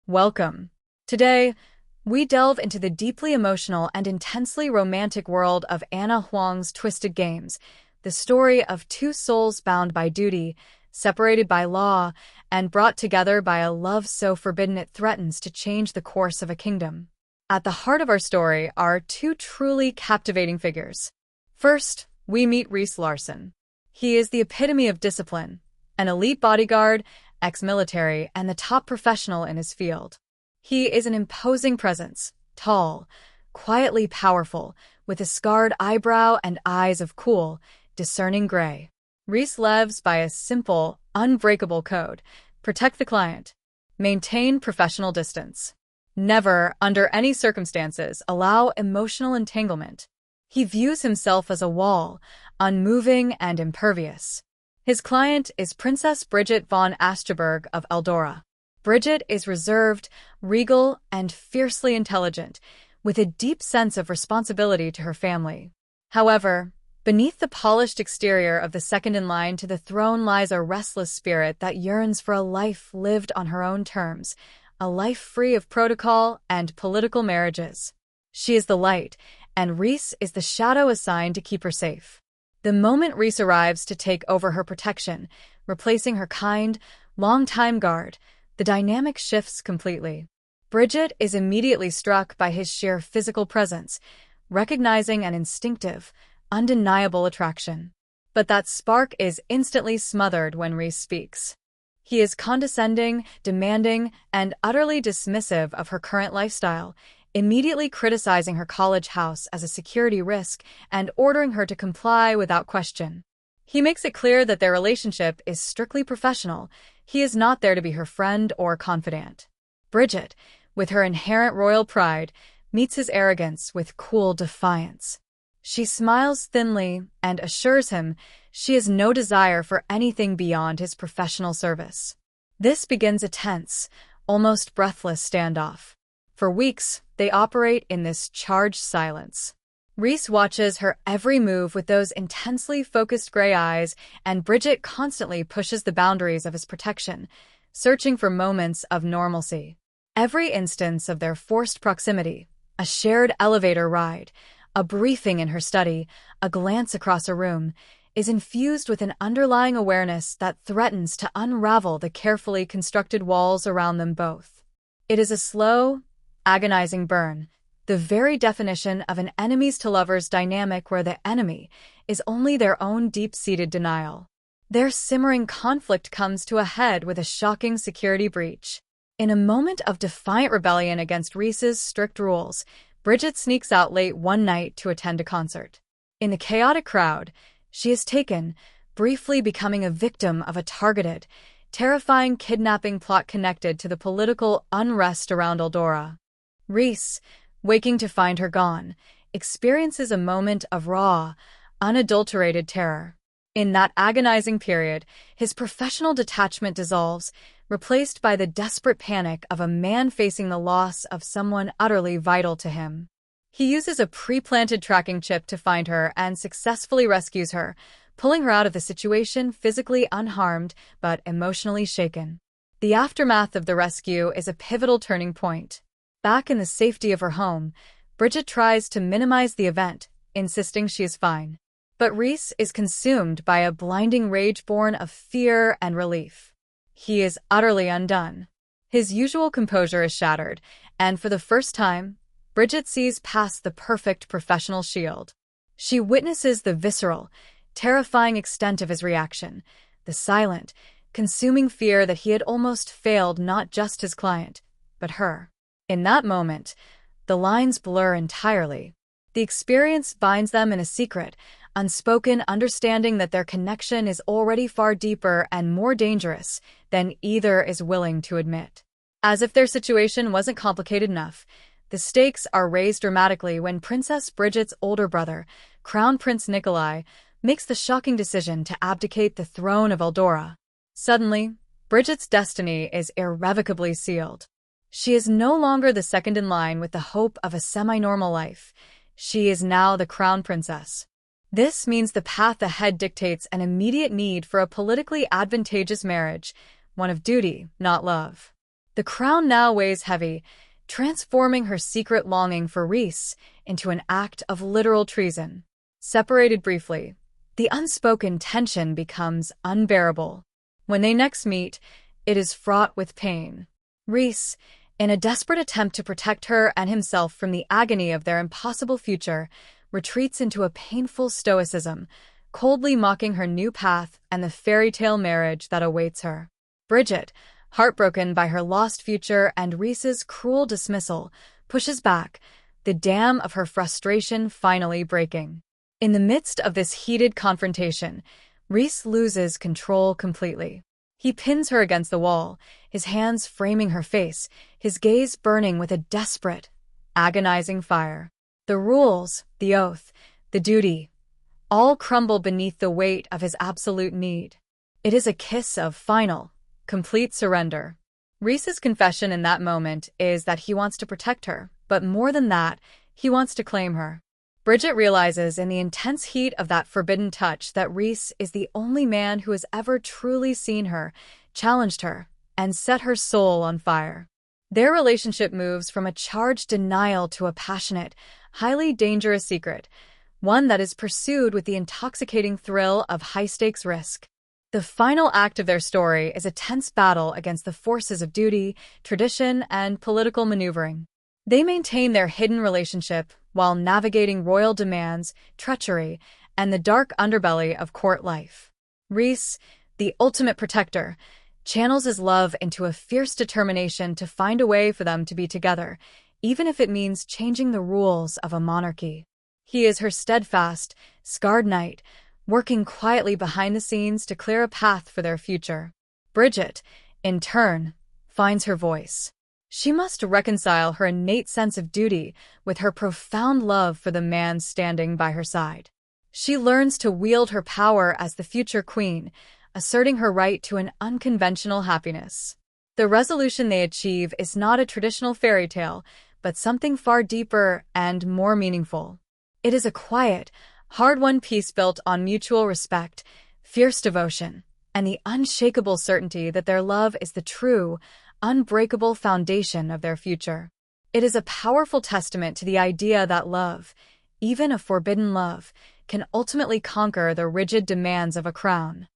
Welcome. Today, we delve into the deeply emotional and intensely romantic world of Ana Huang's Twisted Games, the story of two souls bound by duty, separated by law, and brought together by a love so forbidden it threatens to change the course of a kingdom. At the heart of our story are two truly captivating figures. First, we meet Rhys Larsen. He is the epitome of discipline, an elite bodyguard, ex-military, and the top professional in his field. He is an imposing presence, tall, quietly powerful, with a scarred eyebrow and eyes of cool, discerning gray. Rhys lives by a simple, unbreakable code: protect the client, maintain professional distance. Never, under any circumstances, allow emotional entanglement. He views himself as a wall, unmoving and impervious. His client is Princess Bridget von Ascheberg of Eldora. Bridget is reserved, regal, and fiercely intelligent, with a deep sense of responsibility to her family. However, beneath the polished exterior of the second-in-line to the throne lies a restless spirit that yearns for a life lived on her own terms, a life free of protocol and political marriages. She is the light, and Rhys is the shadow assigned to keep her safe. The moment Rhys arrives to take over her protection, replacing her kind, long-time guard, the dynamic shifts completely. Bridget is immediately struck by his sheer physical presence, recognizing an instinctive, undeniable attraction. But that spark is instantly smothered when Rhys speaks. He is condescending, demanding, and utterly dismissive of her current lifestyle, immediately criticizing her college house as a security risk and ordering her to comply without question. He makes it clear that their relationship is strictly professional. He is not there to be her friend or confidant. Bridget, with her inherent royal pride, meets his arrogance with cool defiance. She smiles thinly and assures him she has no desire for anything beyond his professional service. This begins a tense, almost breathless standoff. For weeks, they operate in this charged silence. Rhys watches her every move with those intensely focused gray eyes, and Bridget constantly pushes the boundaries of his protection, searching for moments of normalcy. Every instance of their forced proximity, a shared elevator ride, a briefing in her study, a glance across a room, is infused with an underlying awareness that threatens to unravel the carefully constructed walls around them both. It is a slow, agonizing burn, the very definition of an enemies-to-lovers dynamic where the enemy is only their own deep-seated denial. Their simmering conflict comes to a head with a shocking security breach. In a moment of defiant rebellion against Rhys's strict rules, Bridget sneaks out late one night to attend a concert. In the chaotic crowd, she is taken, briefly becoming a victim of a targeted, terrifying kidnapping plot connected to the political unrest around Eldora. Rhys, waking to find her gone, experiences a moment of raw, unadulterated terror. In that agonizing period, his professional detachment dissolves, replaced by the desperate panic of a man facing the loss of someone utterly vital to him. He uses a pre-planted tracking chip to find her and successfully rescues her, pulling her out of the situation physically unharmed but emotionally shaken. The aftermath of the rescue is a pivotal turning point. Back in the safety of her home, Bridget tries to minimize the event, insisting she is fine. But Rhys is consumed by a blinding rage born of fear and relief. He is utterly undone. His usual composure is shattered, and for the first time, Bridget sees past the perfect professional shield. She witnesses the visceral, terrifying extent of his reaction, the silent, consuming fear that he had almost failed not just his client, but her. In that moment, the lines blur entirely. The experience binds them in a secret, unspoken understanding that their connection is already far deeper and more dangerous than either is willing to admit. As if their situation wasn't complicated enough, the stakes are raised dramatically when Princess Bridget's older brother, Crown Prince Nikolai, makes the shocking decision to abdicate the throne of Eldora. Suddenly, Bridget's destiny is irrevocably sealed. She is no longer the second in line with the hope of a semi-normal life. She is now the crown princess. This means the path ahead dictates an immediate need for a politically advantageous marriage, one of duty, not love. The crown now weighs heavy, transforming her secret longing for Rhys into an act of literal treason. Separated briefly, the unspoken tension becomes unbearable. When they next meet, it is fraught with pain. Rhys, in a desperate attempt to protect her and himself from the agony of their impossible future, retreats into a painful stoicism, coldly mocking her new path and the fairy tale marriage that awaits her. Bridget, heartbroken by her lost future and Rhys's cruel dismissal, pushes back, the dam of her frustration finally breaking. In the midst of this heated confrontation, Rhys loses control completely. He pins her against the wall, his hands framing her face, his gaze burning with a desperate, agonizing fire. The rules, the oath, the duty, all crumble beneath the weight of his absolute need. It is a kiss of final, complete surrender. Rhys's confession in that moment is that he wants to protect her, but more than that, he wants to claim her. Bridget realizes in the intense heat of that forbidden touch that Rhys is the only man who has ever truly seen her, challenged her, and set her soul on fire. Their relationship moves from a charged denial to a passionate, highly dangerous secret, one that is pursued with the intoxicating thrill of high-stakes risk. The final act of their story is a tense battle against the forces of duty, tradition, and political maneuvering. They maintain their hidden relationship while navigating royal demands, treachery, and the dark underbelly of court life. Rhys, the ultimate protector, channels his love into a fierce determination to find a way for them to be together, even if it means changing the rules of a monarchy. He is her steadfast, scarred knight, working quietly behind the scenes to clear a path for their future. Bridget, in turn, finds her voice. She must reconcile her innate sense of duty with her profound love for the man standing by her side. She learns to wield her power as the future queen, asserting her right to an unconventional happiness. The resolution they achieve is not a traditional fairy tale, but something far deeper and more meaningful. It is a quiet, hard-won peace built on mutual respect, fierce devotion, and the unshakable certainty that their love is the true, unbreakable foundation of their future. It is a powerful testament to the idea that love, even a forbidden love, can ultimately conquer the rigid demands of a crown.